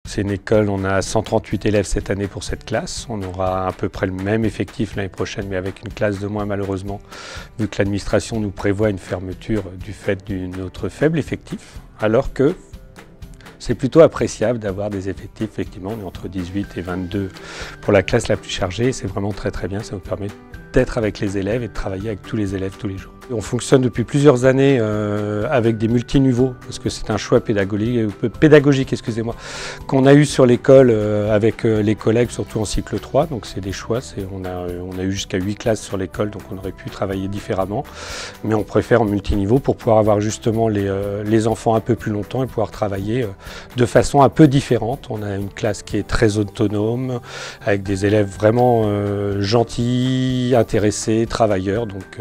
C'est une école, on a 138 élèves cette année pour cette classe. On aura à peu près le même effectif l'année prochaine, mais avec une classe de moins malheureusement, vu que l'administration nous prévoit une fermeture du fait de notre faible effectif, alors que c'est plutôt appréciable d'avoir des effectifs, effectivement, on est entre 18 et 22 pour la classe la plus chargée. C'est vraiment très très bien, ça nous permet d'être avec les élèves et de travailler avec tous les élèves tous les jours. On fonctionne depuis plusieurs années avec des multiniveaux, parce que c'est un choix pédagogique qu'on a eu sur l'école avec les collègues, surtout en cycle 3. Donc c'est des choix, on a eu jusqu'à 8 classes sur l'école, donc on aurait pu travailler différemment. Mais on préfère en multiniveau pour pouvoir avoir justement les enfants un peu plus longtemps et pouvoir travailler de façon un peu différente. On a une classe qui est très autonome, avec des élèves vraiment gentils, intéressés, travailleurs, donc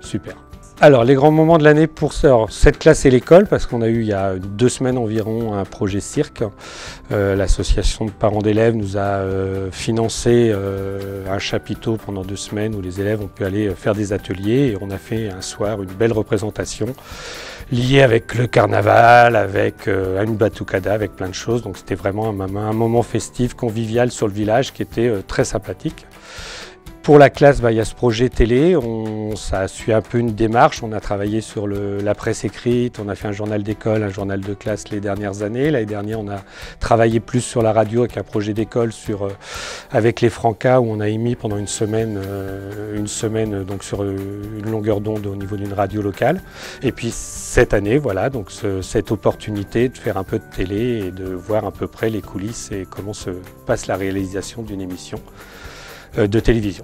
super. Alors les grands moments de l'année pour cette classe et l'école, parce qu'on a eu il y a 2 semaines environ un projet cirque. L'association de parents d'élèves nous a financé un chapiteau pendant 2 semaines où les élèves ont pu aller faire des ateliers, et on a fait un soir une belle représentation liée avec le carnaval, avec une batucada, avec plein de choses. Donc c'était vraiment un moment festif, convivial sur le village qui était très sympathique. Pour la classe, il y a ce projet télé, ça suit un peu une démarche. On a travaillé sur la presse écrite, on a fait un journal d'école, un journal de classe les dernières années. L'année dernière, on a travaillé plus sur la radio avec un projet d'école avec les Francas, où on a émis pendant une semaine donc sur une longueur d'onde au niveau d'une radio locale. Et puis cette année, voilà, donc cette opportunité de faire un peu de télé et de voir à peu près les coulisses et comment se passe la réalisation d'une émission de télévision.